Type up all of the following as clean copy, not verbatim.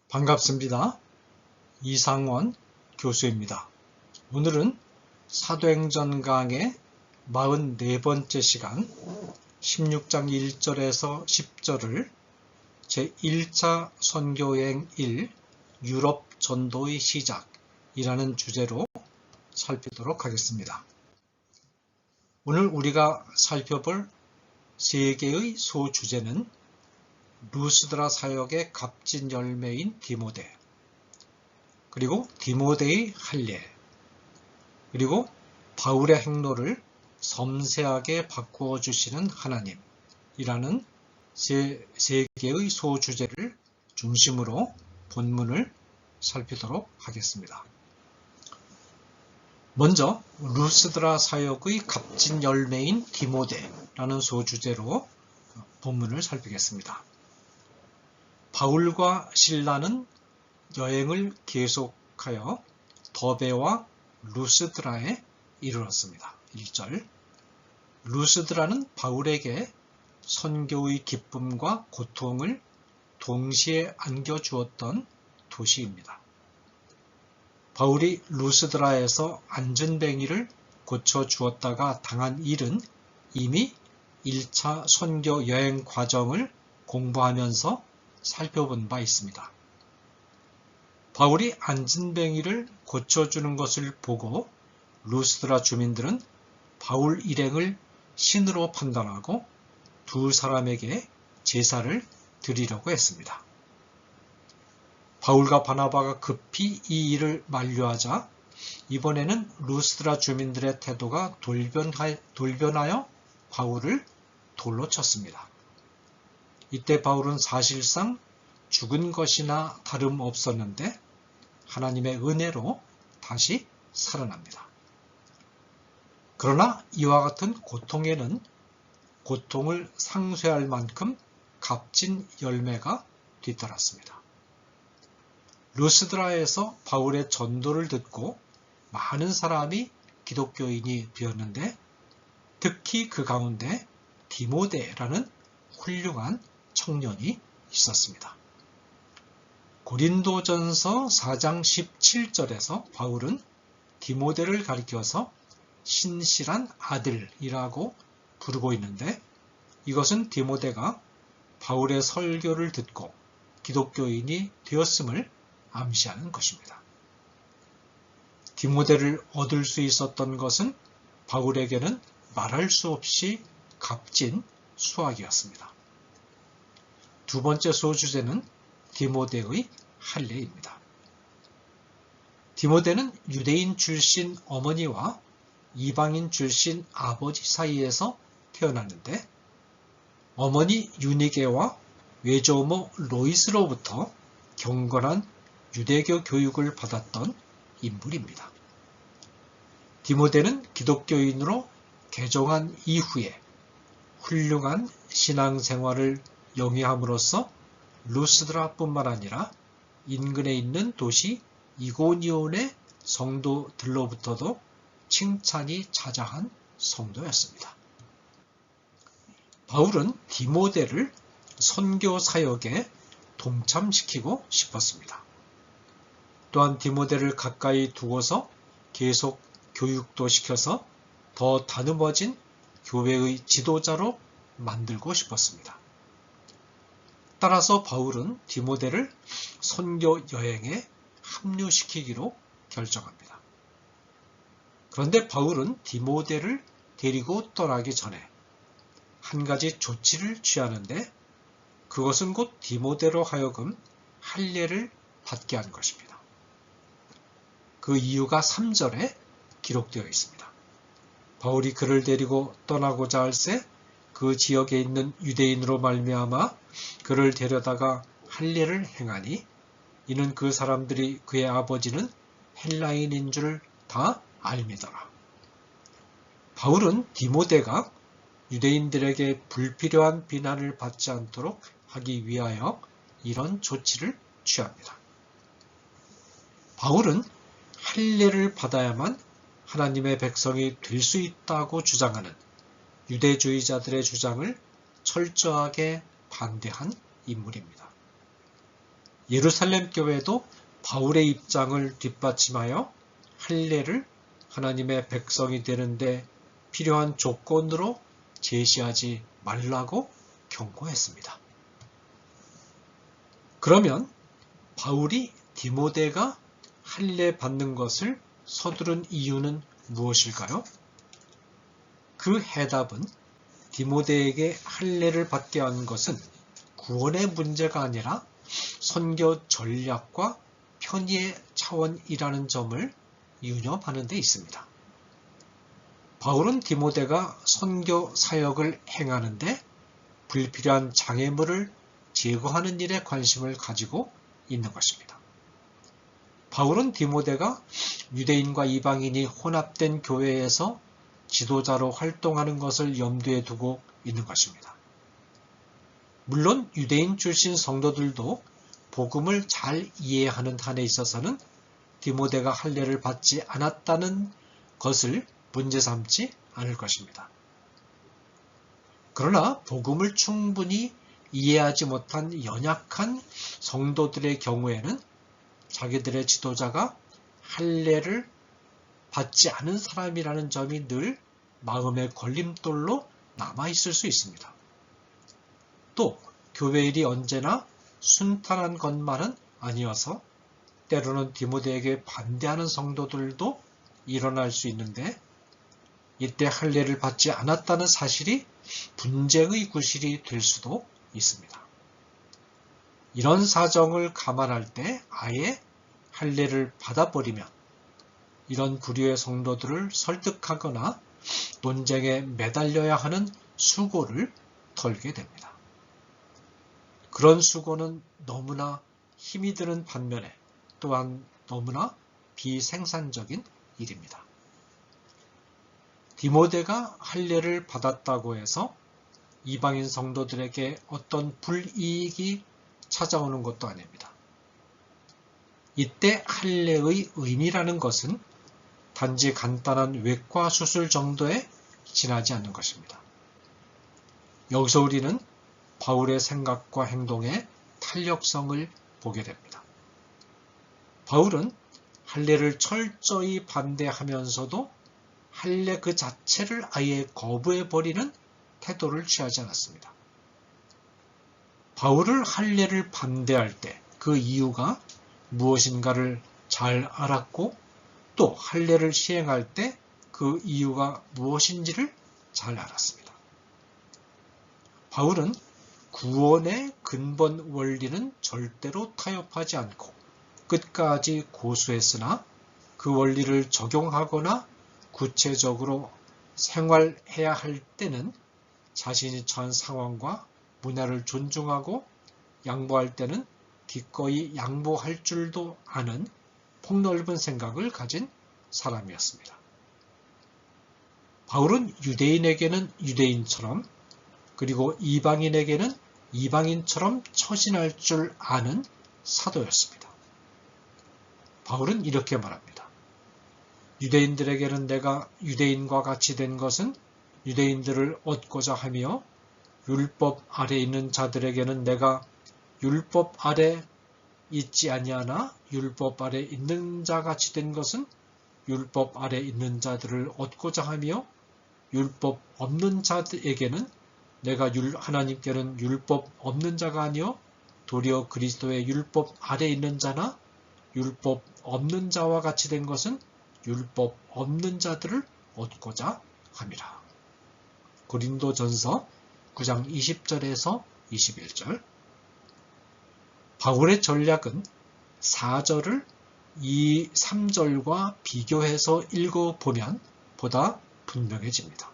반갑습니다. 이상원 교수입니다. 오늘은 사도행전 강의 44번째 시간 16장 1절에서 10절을 제1차 선교여행 1 유럽 전도의 시작이라는 주제로 살피도록 하겠습니다. 오늘 우리가 살펴볼 세 개의 소주제는 루스드라 사역의 값진 열매인 디모데, 그리고 디모데의 할례, 그리고 바울의 행로를 섬세하게 바꾸어 주시는 하나님이라는 세 개의 소주제를 중심으로 본문을 살피도록 하겠습니다. 먼저 루스드라 사역의 값진 열매인 디모데라는 소주제로 본문을 살피겠습니다. 바울과 실라는 여행을 계속하여 더베와 루스드라에 이르렀습니다. 1절. 루스드라는 바울에게 선교의 기쁨과 고통을 동시에 안겨주었던 도시입니다. 바울이 루스드라에서 안전뱅이를 고쳐주었다가 당한 일은 이미 1차 선교 여행 과정을 공부하면서 살펴본 바 있습니다. 바울이 안전뱅이를 고쳐주는 것을 보고 루스드라 주민들은 바울 일행을 신으로 판단하고 두 사람에게 제사를 드리려고 했습니다. 바울과 바나바가 급히 이 일을 만류하자 이번에는 루스드라 주민들의 태도가 돌변하여 바울을 돌로 쳤습니다. 이때 바울은 사실상 죽은 것이나 다름없었는데 하나님의 은혜로 다시 살아납니다. 그러나 이와 같은 고통에는 고통을 상쇄할 만큼 값진 열매가 뒤따랐습니다. 루스드라에서 바울의 전도를 듣고 많은 사람이 기독교인이 되었는데 특히 그 가운데 디모데라는 훌륭한 청년이 있었습니다. 고린도전서 4장 17절에서 바울은 디모데를 가리켜서 신실한 아들이라고 부르고 있는데 이것은 디모데가 바울의 설교를 듣고 기독교인이 되었음을 암시하는 것입니다. 디모데를 얻을 수 있었던 것은 바울에게는 말할 수 없이 값진 수확이었습니다. 두 번째 소주제는 디모데의 할례입니다. 디모데는 유대인 출신 어머니와 이방인 출신 아버지 사이에서 태어났는데 어머니 유니게와 외조모 로이스로부터 경건한 유대교 교육을 받았던 인물입니다. 디모데는 기독교인으로 개종한 이후에 훌륭한 신앙생활을 영위함으로써 루스드라뿐만 아니라 인근에 있는 도시 이고니온의 성도들로부터도 칭찬이 자자한 성도였습니다. 바울은 디모데를 선교 사역에 동참시키고 싶었습니다. 또한 디모데를 가까이 두고서 계속 교육도 시켜서 더 다듬어진 교회의 지도자로 만들고 싶었습니다. 따라서 바울은 디모데를 선교 여행에 합류시키기로 결정합니다. 그런데 바울은 디모데를 데리고 떠나기 전에 한 가지 조치를 취하는데 그것은 곧 디모데로 하여금 할례를 받게 한 것입니다. 그 이유가 3절에 기록되어 있습니다. 바울이 그를 데리고 떠나고자 할새 그 지역에 있는 유대인으로 말미암아 그를 데려다가 할례를 행하니 이는 그 사람들이 그의 아버지는 헬라인인 줄 다 알미더라. 바울은 디모데가 유대인들에게 불필요한 비난을 받지 않도록 하기 위하여 이런 조치를 취합니다. 바울은 할례를 받아야만 하나님의 백성이 될 수 있다고 주장하는 유대주의자들의 주장을 철저하게 반대한 인물입니다. 예루살렘 교회도 바울의 입장을 뒷받침하여 할례를 하나님의 백성이 되는데 필요한 조건으로 제시하지 말라고 경고했습니다. 그러면 바울이 디모데가 할례 받는 것을 서두른 이유는 무엇일까요? 그 해답은 디모데에게 할례를 받게 한 것은 구원의 문제가 아니라 선교 전략과 편의의 차원이라는 점을 유념하는 데 있습니다. 바울은 디모데가 선교 사역을 행하는데 불필요한 장애물을 제거하는 일에 관심을 가지고 있는 것입니다. 바울은 디모데가 유대인과 이방인이 혼합된 교회에서 지도자로 활동하는 것을 염두에 두고 있는 것입니다. 물론 유대인 출신 성도들도 복음을 잘 이해하는 한에 있어서는 디모데가 할례를 받지 않았다는 것을 문제 삼지 않을 것입니다. 그러나 복음을 충분히 이해하지 못한 연약한 성도들의 경우에는 자기들의 지도자가 할례를 받지 않은 사람이라는 점이 늘 마음의 걸림돌로 남아있을 수 있습니다. 또 교회 일이 언제나 순탄한 것만은 아니어서 때로는 디모데에게 반대하는 성도들도 일어날 수 있는데 이때 할례를 받지 않았다는 사실이 분쟁의 구실이 될 수도 있습니다. 이런 사정을 감안할 때 아예 할례를 받아버리면 이런 부류의 성도들을 설득하거나 논쟁에 매달려야 하는 수고를 덜게 됩니다. 그런 수고는 너무나 힘이 드는 반면에 또한 너무나 비생산적인 일입니다. 디모데가 할례를 받았다고 해서 이방인 성도들에게 어떤 불이익이 찾아오는 것도 아닙니다. 이때 할례의 의미라는 것은 단지 간단한 외과 수술 정도에 지나지 않는 것입니다. 여기서 우리는 바울의 생각과 행동의 탄력성을 보게 됩니다. 바울은 할례를 철저히 반대하면서도 할례 그 자체를 아예 거부해버리는 태도를 취하지 않았습니다. 바울을 할례를 반대할 때 그 이유가 무엇인가를 잘 알았고 또 할례를 시행할 때 그 이유가 무엇인지를 잘 알았습니다. 바울은 구원의 근본 원리는 절대로 타협하지 않고 끝까지 고수했으나 그 원리를 적용하거나 구체적으로 생활해야 할 때는 자신이 처한 상황과 문화를 존중하고 양보할 때는 기꺼이 양보할 줄도 아는 폭넓은 생각을 가진 사람이었습니다. 바울은 유대인에게는 유대인처럼 그리고 이방인에게는 이방인처럼 처신할 줄 아는 사도였습니다. 바울은 이렇게 말합니다. 유대인들에게는 내가 유대인과 같이 된 것은 유대인들을 얻고자 하며 율법 아래 있는 자들에게는 내가 율법 아래 있지 아니하나 율법 아래 있는 자 같이 된 것은 율법 아래 있는 자들을 얻고자 하며 율법 없는 자들에게는 내가 하나님께는 율법 없는 자가 아니요 도리어 그리스도의 율법 아래 있는 자나 율법 없는 자와 같이 된 것은 율법 없는 자들을 얻고자 함이라. 고린도전서 9장 20절에서 21절. 바울의 전략은 4절을 3절과 비교해서 읽어보면 보다 분명해집니다.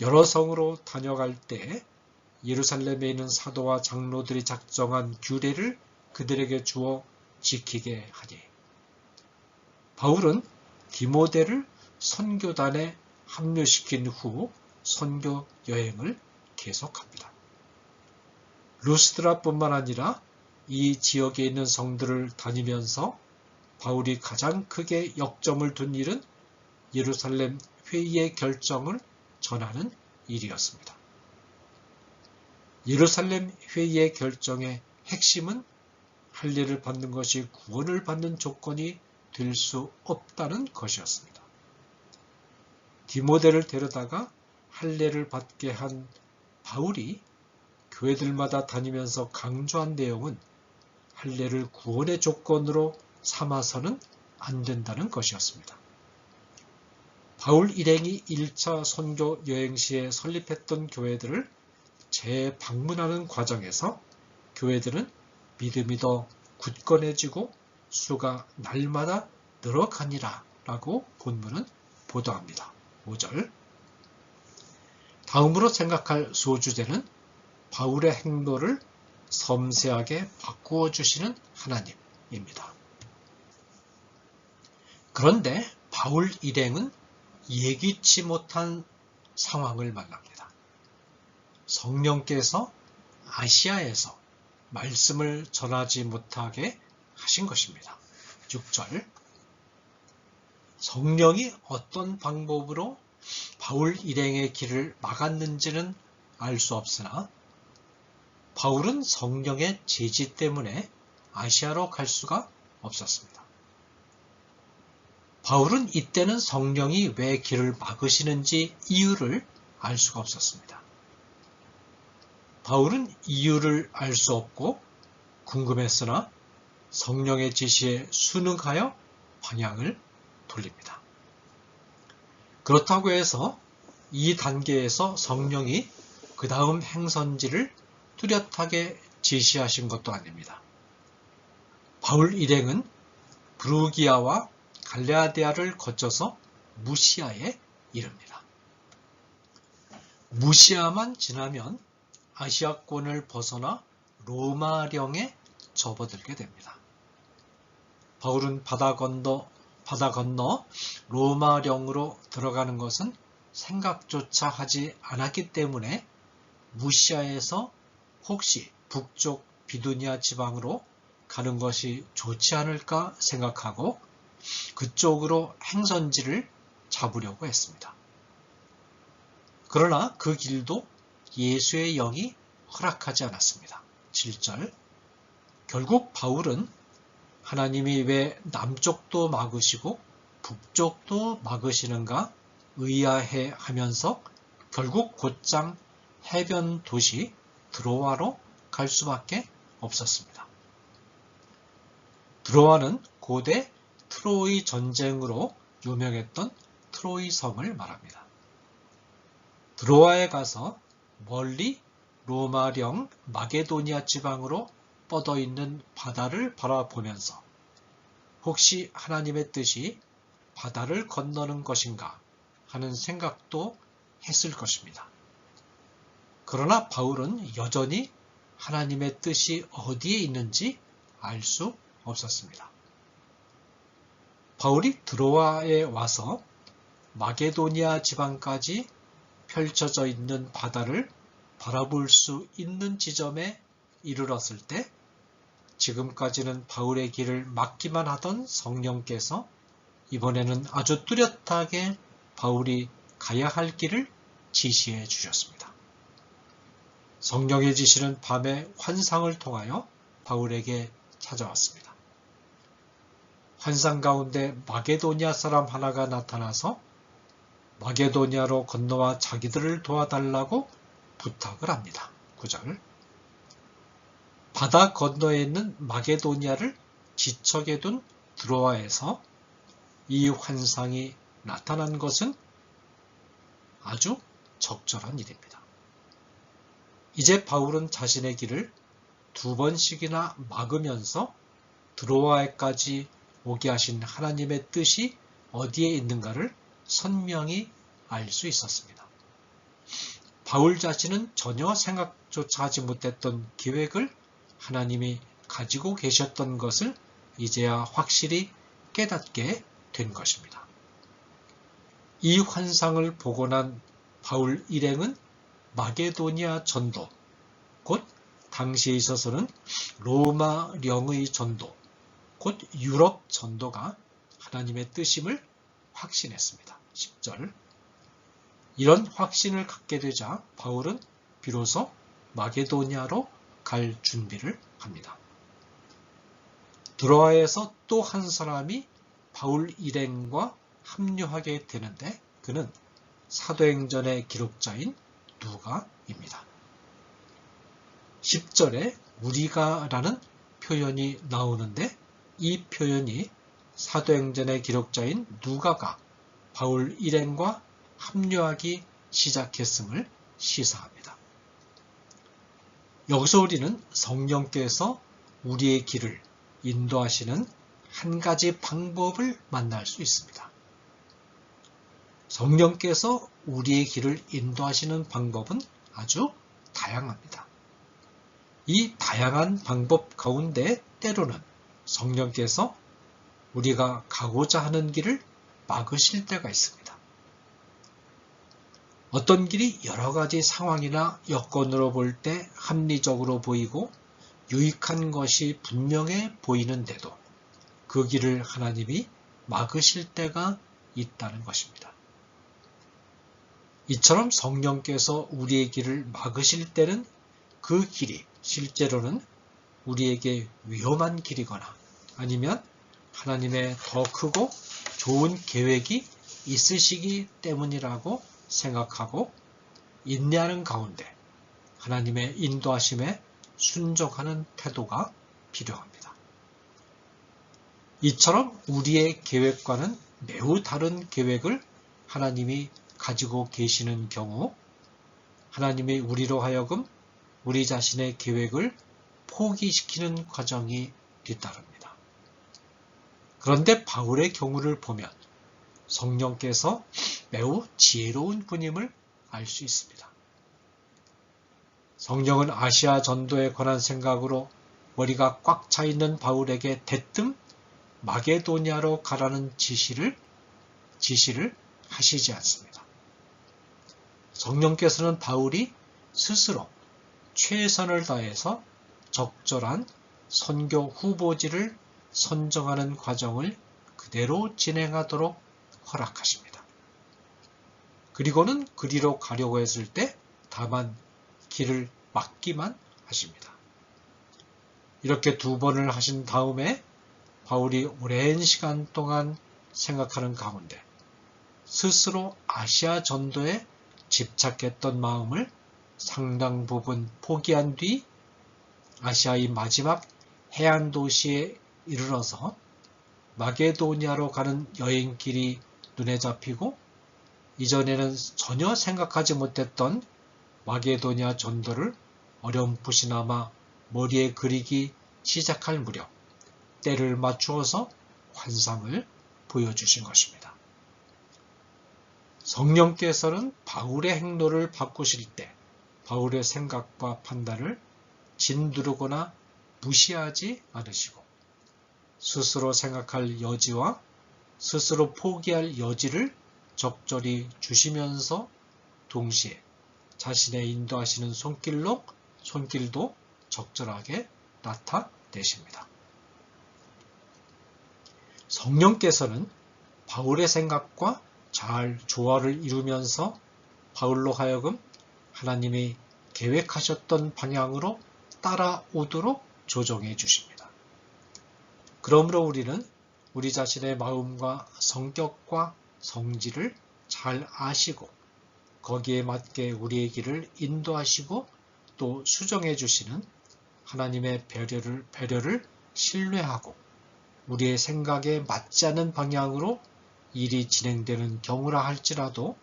여러 성으로 다녀갈 때 예루살렘에 있는 사도와 장로들이 작정한 규례를 그들에게 주어 지키게 하니 바울은 디모데를 선교단에 합류시킨 후 선교 여행을 계속합니다. 루스드라뿐만 아니라 이 지역에 있는 성들을 다니면서 바울이 가장 크게 역점을 둔 일은 예루살렘 회의의 결정을 전하는 일이었습니다. 예루살렘 회의의 결정의 핵심은 할례를 받는 것이 구원을 받는 조건이 될 수 없다는 것이었습니다. 디모데를 데려다가 할례를 받게 한 바울이 교회들마다 다니면서 강조한 내용은 할례를 구원의 조건으로 삼아서는 안 된다는 것이었습니다. 바울 일행이 1차 선교 여행 시에 설립했던 교회들을 재방문하는 과정에서 교회들은 믿음이 더 굳건해지고 수가 날마다 늘어가니라 라고 본문은 보도합니다. 5절. 다음으로 생각할 소주제는 바울의 행로를 섬세하게 바꾸어 주시는 하나님입니다. 그런데 바울 일행은 예기치 못한 상황을 만납니다. 성령께서 아시아에서 말씀을 전하지 못하게 하신 것입니다. 6절. 성령이 어떤 방법으로 바울 일행의 길을 막았는지는 알 수 없으나 바울은 성령의 제지 때문에 아시아로 갈 수가 없었습니다. 바울은 이때는 성령이 왜 길을 막으시는지 이유를 알 수가 없었습니다. 바울은 이유를 알 수 없고 궁금했으나 성령의 지시에 순응하여 방향을 돌립니다. 그렇다고 해서 이 단계에서 성령이 그 다음 행선지를 뚜렷하게 지시하신 것도 아닙니다. 바울 일행은 브루기아와 갈레아디아를 거쳐서 무시아에 이릅니다. 무시아만 지나면 아시아권을 벗어나 로마령에 접어들게 됩니다. 바울은 바다 건너 로마령으로 들어가는 것은 생각조차 하지 않았기 때문에 무시아에서 혹시 북쪽 비두니아 지방으로 가는 것이 좋지 않을까 생각하고 그쪽으로 행선지를 잡으려고 했습니다. 그러나 그 길도 예수의 영이 허락하지 않았습니다. 7절. 결국 바울은 하나님이 왜 남쪽도 막으시고 북쪽도 막으시는가 의아해 하면서 결국 곧장 해변 도시 드로아로 갈 수밖에 없었습니다. 드로아는 고대 트로이 전쟁으로 유명했던 트로이 성을 말합니다. 드로아에 가서 멀리 로마령 마게도니아 지방으로 뻗어 있는 바다를 바라보면서 혹시 하나님의 뜻이 바다를 건너는 것인가 하는 생각도 했을 것입니다. 그러나 바울은 여전히 하나님의 뜻이 어디에 있는지 알 수 없었습니다. 바울이 드로아에 와서 마게도니아 지방까지 펼쳐져 있는 바다를 바라볼 수 있는 지점에 이르렀을 때 지금까지는 바울의 길을 막기만 하던 성령께서 이번에는 아주 뚜렷하게 바울이 가야 할 길을 지시해 주셨습니다. 성령의 지시는 밤에 환상을 통하여 바울에게 찾아왔습니다. 환상 가운데 마게도니아 사람 하나가 나타나서 마게도니아로 건너와 자기들을 도와달라고 부탁을 합니다. 9절. 바다 건너에 있는 마게도니아를 지척에 둔 드로아에서 이 환상이 나타난 것은 아주 적절한 일입니다. 이제 바울은 자신의 길을 2번씩이나 막으면서 드로아에까지 오게 하신 하나님의 뜻이 어디에 있는가를 선명히 알 수 있었습니다. 바울 자신은 전혀 생각조차 하지 못했던 계획을 하나님이 가지고 계셨던 것을 이제야 확실히 깨닫게 된 것입니다. 이 환상을 보고 난 바울 일행은 마게도니아 전도, 곧 당시에 있어서는 로마령의 전도, 곧 유럽 전도가 하나님의 뜻임을 확신했습니다. 10절. 이런 확신을 갖게 되자 바울은 비로소 마게도니아로 갈 준비를 합니다. 드로아에서 또 한 사람이 바울 일행과 합류하게 되는데 그는 사도행전의 기록자인 누가입니다. 10절에 우리가라는 표현이 나오는데 이 표현이 사도행전의 기록자인 누가가 바울 일행과 합류하기 시작했음을 시사합니다. 여기서 우리는 성령께서 우리의 길을 인도하시는 한 가지 방법을 만날 수 있습니다. 성령께서 우리의 길을 인도하시는 방법은 아주 다양합니다. 이 다양한 방법 가운데 때로는 성령께서 우리가 가고자 하는 길을 막으실 때가 있습니다. 어떤 길이 여러 가지 상황이나 여건으로 볼 때 합리적으로 보이고 유익한 것이 분명해 보이는데도 그 길을 하나님이 막으실 때가 있다는 것입니다. 이처럼 성령께서 우리의 길을 막으실 때는 그 길이 실제로는 우리에게 위험한 길이거나 아니면 하나님의 더 크고 좋은 계획이 있으시기 때문이라고 생각하고 인내하는 가운데 하나님의 인도하심에 순종하는 태도가 필요합니다. 이처럼 우리의 계획과는 매우 다른 계획을 하나님이 가지고 계시는 경우 하나님이 우리로 하여금 우리 자신의 계획을 포기시키는 과정이 뒤따릅니다. 그런데 바울의 경우를 보면 성령께서 매우 지혜로운 분임을 알 수 있습니다. 성령은 아시아 전도에 관한 생각으로 머리가 꽉 차 있는 바울에게 대뜸 마게도냐로 가라는 지시를 하시지 않습니다. 성령께서는 바울이 스스로 최선을 다해서 적절한 선교 후보지를 선정하는 과정을 그대로 진행하도록 허락하십니다. 그리고는 그리로 가려고 했을 때 다만 길을 막기만 하십니다. 이렇게 2번을 하신 다음에 바울이 오랜 시간 동안 생각하는 가운데 스스로 아시아 전도에 집착했던 마음을 상당 부분 포기한 뒤 아시아의 마지막 해안 도시에 이르러서 마게도니아로 가는 여행길이 눈에 잡히고 이전에는 전혀 생각하지 못했던 마게도니아 전도를 어렴풋이나마 머리에 그리기 시작할 무렵 때를 맞추어서 환상을 보여주신 것입니다. 성령께서는 바울의 행로를 바꾸실 때 바울의 생각과 판단을 진두르거나 무시하지 않으시고 스스로 생각할 여지와 스스로 포기할 여지를 적절히 주시면서 동시에 자신의 인도하시는 손길도 적절하게 나타내십니다. 성령께서는 바울의 생각과 잘 조화를 이루면서 바울로 하여금 하나님이 계획하셨던 방향으로 따라오도록 조정해 주십니다. 그러므로 우리는 우리 자신의 마음과 성격과 성질을 잘 아시고 거기에 맞게 우리의 길을 인도하시고 또 수정해 주시는 하나님의 배려를 신뢰하고 우리의 생각에 맞지 않는 방향으로 일이 진행되는 경우라 할지라도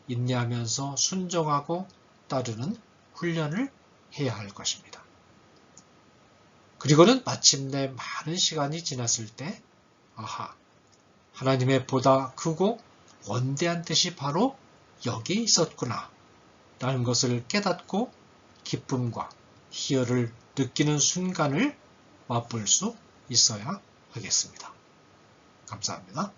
인내하면서 순종하고 따르는 훈련을 해야 할 것입니다. 그리고는 마침내 많은 시간이 지났을 때 하나님의 보다 크고 원대한 뜻이 바로 여기 있었구나 라는 것을 깨닫고 기쁨과 희열을 느끼는 순간을 맛볼 수 있어야 하겠습니다. 감사합니다.